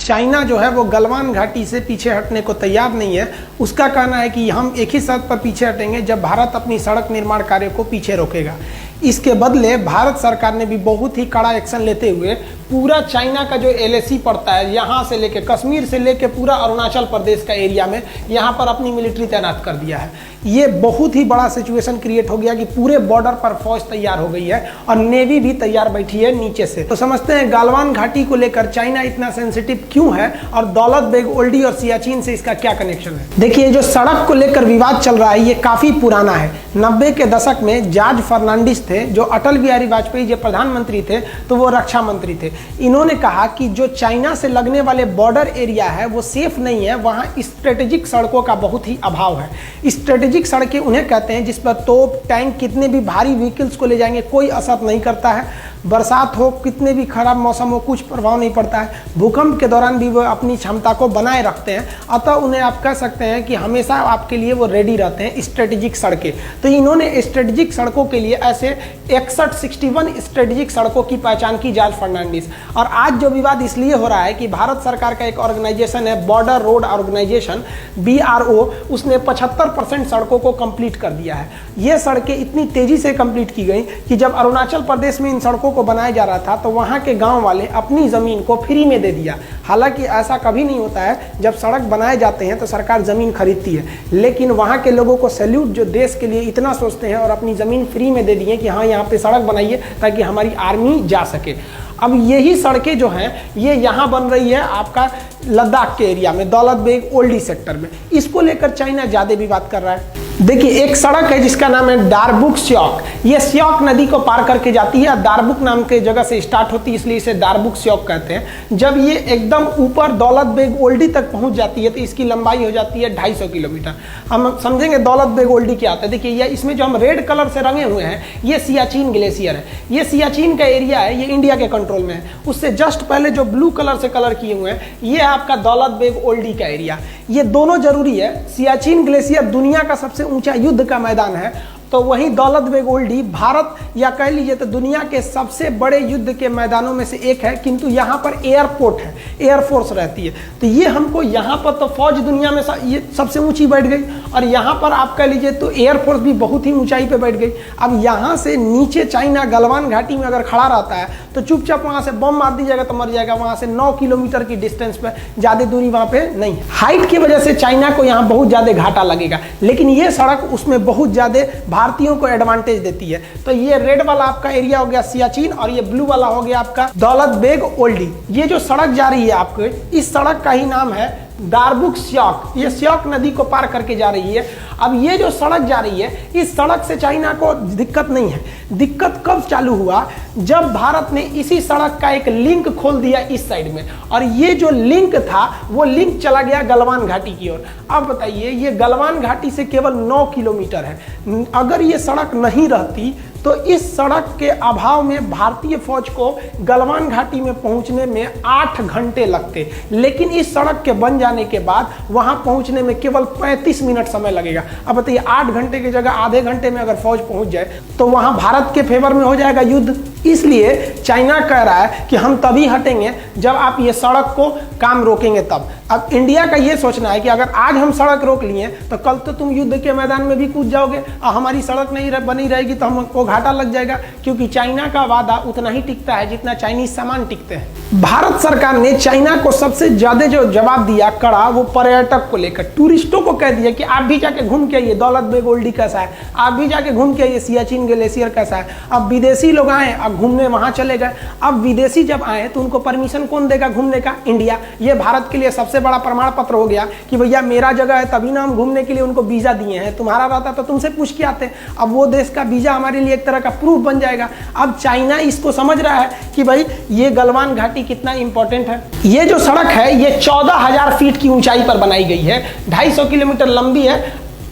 China जो है वो गलवान घाटी से पीछे हटने को तैयार नहीं है। उसका कहना है कि हम एक ही शर्त पर पीछे हटेंगे जब भारत अपनी सड़क निर्माण कार्य को पीछे रोकेगा। इसके बदले भारत सरकार ने भी बहुत ही कड़ा एक्शन लेते हुए पूरा चाइना का जो एलएसी पड़ता है, यहाँ से लेके कश्मीर से लेके पूरा अरुणाचल प्रदेश का एरिया में यहाँ पर अपनी मिलिट्री तैनात कर दिया है। ये बहुत ही बड़ा सिचुएशन क्रिएट हो गया कि पूरे बॉर्डर पर फौज तैयार हो गई है और नेवी भी तैयार बैठी है नीचे से। तो समझते हैं गलवान घाटी को लेकर चाइना इतना सेंसिटिव क्यों है और दौलत बेग ओल्डी और सियाचिन से इसका क्या कनेक्शन है। देखिए, जो सड़क को लेकर विवाद चल रहा है ये काफी पुराना है। 90 के दशक में जॉर्ज फर्नांडिस थे, जो अटल बिहारी वाजपेयी जो प्रधानमंत्री थे तो वो रक्षा मंत्री थे। इन्होंने कहा कि जो चाइना से लगने वाले बॉर्डर एरिया है वो सेफ नहीं है, वहाँ स्ट्रेटेजिक सड़कों का बहुत ही अभाव है। स्ट्रेटेजिक सड़कें उन्हें कहते हैं जिस पर तोप, टैंक, कितने भी भारी व्हीकल्स को ले जाएंगे कोई असर नहीं करता है। बरसात हो, कितने भी खराब मौसम हो, कुछ प्रभाव नहीं पड़ता है। भूकंप के दौरान भी वो अपनी क्षमता को बनाए रखते हैं। अतः उन्हें आप कह सकते हैं कि हमेशा आपके लिए वो रेडी रहते हैं स्ट्रेटेजिक सड़कें। तो इन्होंने स्ट्रेटेजिक सड़कों के लिए ऐसे 61 स्ट्रेटेजिक सड़कों की पहचान की जॉर्ज फर्नांडिस। और आज जो विवाद इसलिए हो रहा है कि भारत सरकार का एक ऑर्गेनाइजेशन है बॉर्डर रोड ऑर्गेनाइजेशन BRO, उसने 75% सड़कों को कंप्लीट कर दिया है। ये सड़कें इतनी तेजी से कंप्लीट की गई कि जब अरुणाचल प्रदेश में इन सड़कों को बनाया जा रहा था तो वहां के गांव वाले अपनी जमीन को फ्री में दे दिया। हालांकि ऐसा कभी नहीं होता है, जब सड़क बनाए जाते हैं तो सरकार जमीन खरीदती है, लेकिन वहां के लोगों को सैल्यूट जो देश के लिए इतना सोचते हैं और अपनी जमीन फ्री में दे दिए कि हाँ यहाँ पे सड़क बनाइए ताकि हमारी आर्मी जा सके। अब यही सड़कें जो हैं ये यहाँ बन रही है आपका लद्दाख के एरिया में, दौलत बेग ओल्डी सेक्टर में। इसको लेकर चाइना ज्यादा विवाद कर रहा है। देखिए, एक सड़क है जिसका नाम है दारबुक स्योक। ये स्योक नदी को पार करके जाती है। दारबुक नाम के जगह से स्टार्ट होती है, इसलिए इसे दारबुक स्योक कहते हैं। जब ये एकदम ऊपर दौलत बेग ओल्डी तक पहुंच जाती है तो इसकी लंबाई हो जाती है 250 किलोमीटर। हम समझेंगे दौलत बेग ओल्डी क्या होता है। देखिए, ये इसमें जो हम रेड कलर से रंगे हुए हैं ये सियाचिन ग्लेशियर है। ये सियाचिन का एरिया है, ये इंडिया के कंट्रोल में है। उससे जस्ट पहले जो ब्लू कलर से कलर किए हुए हैं ये आपका दौलत बेग ओल्डी का एरिया। ये दोनों जरूरी है। सियाचिन ग्लेशियर दुनिया का सबसे ऊंचा युद्ध का मैदान है, तो वहीं दौलत बेग ओल्डी भारत या कह लीजिए तो दुनिया के सबसे बड़े युद्ध के मैदानों में से एक है। किंतु यहाँ पर एयरपोर्ट है, एयरफोर्स रहती है, तो ये हमको यहाँ पर तो फौज दुनिया में ये सबसे ऊंची बैठ गई और यहाँ पर आप कह लीजिए तो एयरफोर्स भी बहुत ही ऊंचाई पे बैठ गई। अब यहाँ से नीचे चाइना गलवान घाटी में अगर खड़ा रहता है तो चुपचाप वहाँ से बम मार दीजिएगा तो मर जाएगा। वहाँ से 9 किलोमीटर की डिस्टेंस पे, ज़्यादा दूरी वहाँ पे नहीं। हाइट की वजह से चाइना को यहाँ बहुत ज़्यादा घाटा लगेगा, लेकिन ये सड़क उसमें बहुत ज़्यादा भारतीयों को एडवांटेज देती है। तो ये रेड वाला आपका एरिया हो गया सियाचिन और ये ब्लू वाला हो गया आपका दौलत बेग ओल्डी। ये जो सड़क जा रही है आपको, इस सड़क का ही नाम है दारबुक स्योक। ये स्योक नदी को पार करके जा रही है। अब ये जो सड़क जा रही है इस सड़क से चाइना को दिक्कत नहीं है। दिक्कत कब चालू हुआ, जब भारत ने इसी सड़क का एक लिंक खोल दिया इस साइड में, और ये जो लिंक था वो लिंक चला गया गलवान घाटी की ओर। अब बताइए, ये गलवान घाटी से केवल 9 किलोमीटर है। अगर ये सड़क नहीं रहती तो इस सड़क के अभाव में भारतीय फौज को गलवान घाटी में पहुंचने में 8 घंटे लगते, लेकिन इस सड़क के बन जाने के बाद वहां पहुंचने में केवल 35 मिनट समय लगेगा। अब बताइए, 8 घंटे की जगह आधे घंटे में अगर फौज पहुंच जाए तो वहां भारत के फेवर में हो जाएगा युद्ध। इसलिए चाइना कह रहा है कि हम तभी हटेंगे जब आप ये सड़क को काम रोकेंगे तब। अब इंडिया का ये सोचना है कि अगर आज हम सड़क रोक लिए तो कल तो तुम युद्ध के मैदान में भी कूद जाओगे और हमारी सड़क नहीं बनी रहेगी तो हमको घाटा लग जाएगा, क्योंकि चाइना का वादा उतना ही टिकता है जितना चाइनीज सामान टिकते हैं। भारत सरकार ने चाइना को सबसे ज्यादा जो जवाब दिया कड़ा, वो पर्यटक को लेकर टूरिस्टों को कह दिया कि आप भी जाके घूम के आइए दौलत बेग ओल्डी कैसा है, आप भी जाके घूम के आइए सियाचिन ग्लेशियर कैसा है। अब विदेशी लोग आए, अब घूमने वहां चले गए। अब विदेशी जब आए तो उनको परमिशन कौन देगा घूमने का? इंडिया। ये भारत के लिए सबसे बड़ा प्रमाण पत्र हो गया कि भैया मेरा जगह है, तभी ना हम घूमने के लिए उनको वीजा दिए हैं। तुम्हारा रहता तो तुमसे पूछ के आते। अब वो देश का वीजा हमारे लिए एक तरह का प्रूफ बन जाएगा। अब चाइना इसको समझ रहा है कि भाई ये गलवान घाटी कितना इंपॉर्टेंट है। ये जो सड़क है ये 14,000 फीट की ऊंचाई पर बनाई गई है, 250 किलोमीटर लंबी है।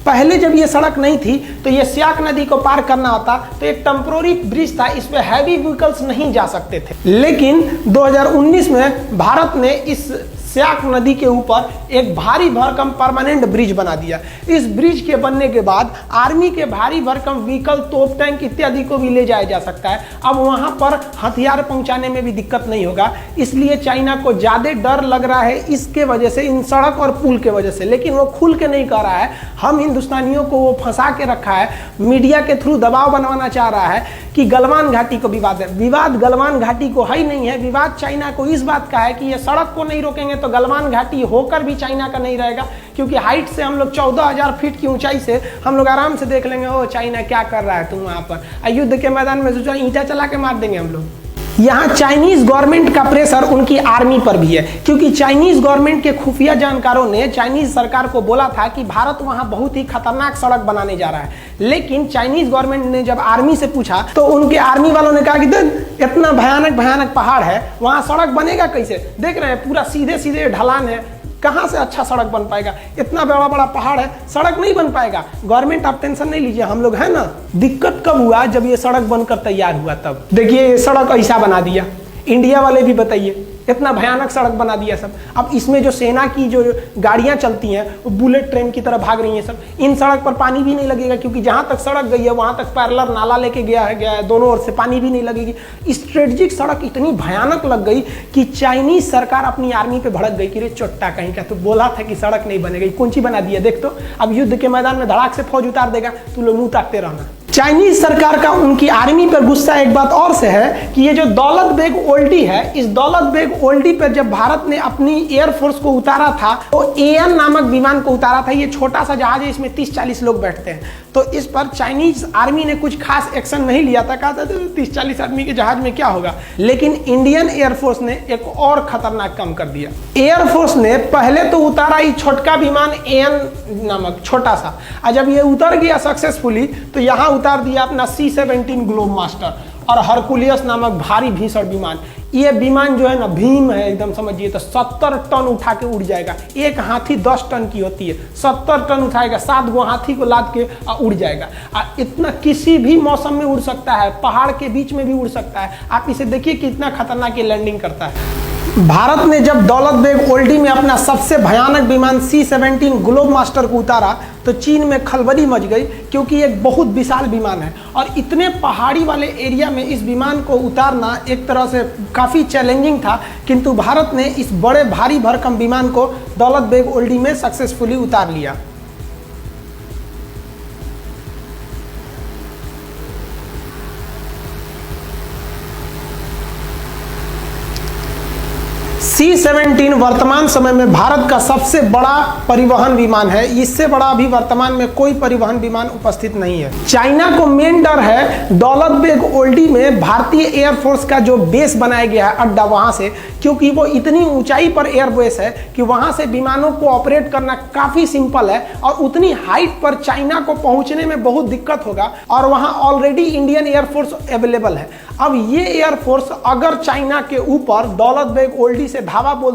पहले जब ये सड़क नहीं थी तो ये स्याक नदी को पार करना होता तो एक टेम्पोररी ब्रिज था, इस पे हैवी व्हीकल्स नहीं जा सकते थे। लेकिन 2019 में भारत ने इस स्याक नदी के ऊपर एक भारी भरकम परमानेंट ब्रिज बना दिया। इस ब्रिज के बनने के बाद आर्मी के भारी भरकम व्हीकल, तोप टैंक इत्यादि को भी ले जाया जा सकता है। अब वहां पर हथियार पहुंचाने में भी दिक्कत नहीं होगा, इसलिए चाइना को ज्यादा डर लग रहा है इसके वजह से, इन सड़क और पुल के वजह से। लेकिन वो खुल के नहीं कर रहा है, हम हिंदुस्तानियों को वो फंसा के रखा है, मीडिया के थ्रू दबाव बनवाना चाह रहा है कि गलवान घाटी को विवाद है। विवाद गलवान घाटी को है ही नहीं है, विवाद चाइना को इस बात का है कि ये सड़क को नहीं रोकेंगे तो गलवान घाटी होकर भी चाइना का नहीं रहेगा, क्योंकि हाइट से हम लोग 14,000 फीट की ऊंचाई से हम लोग आराम से देख लेंगे, ओ चाइना क्या कर रहा है तुम वहां पर। युद्ध के मैदान में सोचा ईंटा चला के मार देंगे हम लोग। यहाँ चाइनीज गवर्नमेंट का प्रेशर उनकी आर्मी पर भी है, क्योंकि चाइनीज गवर्नमेंट के खुफिया जानकारों ने चाइनीज सरकार को बोला था कि भारत वहां बहुत ही खतरनाक सड़क बनाने जा रहा है। लेकिन चाइनीज गवर्नमेंट ने जब आर्मी से पूछा तो उनके आर्मी वालों ने कहा कि देख इतना भयानक भयानक पहाड़ है, वहां सड़क बनेगा कैसे? देख रहे हैं पूरा सीधे सीधे ढलान है, कहां से अच्छा सड़क बन पाएगा? इतना बड़ा बड़ा पहाड़ है, सड़क नहीं बन पाएगा। गवर्नमेंट आप टेंशन नहीं लीजिए, हम लोग है ना। दिक्कत कब हुआ? जब ये सड़क बनकर तैयार हुआ तब। देखिए ये सड़क ऐसा बना दिया, इंडिया वाले भी बताइए इतना भयानक सड़क बना दिया सब। अब इसमें जो सेना की जो गाड़ियां चलती हैं वो बुलेट ट्रेन की तरह भाग रही हैं सब। इन सड़क पर पानी भी नहीं लगेगा, क्योंकि जहां तक सड़क गई है वहां तक पैरेलल नाला लेके गया है, दोनों ओर से पानी भी नहीं लगेगी। स्ट्रेटेजिक सड़क इतनी भयानक लग गई कि चाइनीज सरकार अपनी आर्मी पे भड़क गई कि रे चोट्टा कहीं का, तो बोला था कि सड़क नहीं बनेगी, कौन सी बना दिया देख तो। अब युद्ध के मैदान में धड़ाक से फौज उतार देगा, तू लोग मुंह ताकते रहना। चाइनीज सरकार का उनकी आर्मी पर गुस्सा एक बात और से है कि ये जो दौलत बेग ओल्डी है, इस दौलत बेग ओल्डी पर जब भारत ने अपनी एयरफोर्स को उतारा था तो एएन नामक विमान को उतारा था। ये छोटा सा जहाज है, इसमें 30-40 लोग बैठते हैं। तो इस पर चाइनीज आर्मी ने कुछ खास एक्शन नहीं लिया था, कहा था 30-40 आदमी के जहाज में क्या होगा। लेकिन इंडियन एयरफोर्स ने एक और खतरनाक काम कर दिया। एयरफोर्स ने पहले तो उतारा ही छोटका विमान एएन नामक छोटा सा, और जब ये उतर गया सक्सेसफुली तो यहाँ उतार दिया अपना C-17 ग्लोब मास्टर और हरकुलियस नामक भारी भीषण विमान। ये विमान जो है ना भीम है एकदम, समझिए तो 70 टन उठा के उड़ जाएगा। एक हाथी 10 टन की होती है, 70 टन उठाएगा, 7 गो हाथी को लाद के उड़ जाएगा। इतना किसी भी मौसम में उड़ सकता है, पहाड़ के बीच में भी उड़ सकता है। आप इसे देखिए कितना खतरनाक ये लैंडिंग करता है। भारत ने जब दौलत बेग ओल्डी में अपना सबसे भयानक विमान C-17 ग्लोब मास्टर को उतारा तो चीन में खलबली मच गई, क्योंकि ये एक बहुत विशाल विमान है और इतने पहाड़ी वाले एरिया में इस विमान को उतारना एक तरह से काफ़ी चैलेंजिंग था। किंतु भारत ने इस बड़े भारी भरकम विमान को दौलत बेग ओल्डी में सक्सेसफुली उतार लिया। C-17 वर्तमान समय में भारत का सबसे बड़ा परिवहन विमान है। इससे बड़ा अभी वर्तमान में कोई परिवहन विमान उपस्थित नहीं है। चाइना को मेन डर है दौलत बेग ओल्डी में भारतीय एयरफोर्स का जो बेस बनाया गया है अड्डा, वहां से, क्योंकि वो इतनी ऊंचाई पर एयरबेस है कि वहां से विमानों को ऑपरेट करना काफी सिंपल है और उतनी हाइट पर चाइना को पहुंचने में बहुत दिक्कत होगा। और वहां ऑलरेडी इंडियन एयरफोर्स अवेलेबल है। अब ये एयरफोर्स अगर चाइना के ऊपर दौलत बेग ओल्डी से धावा बोल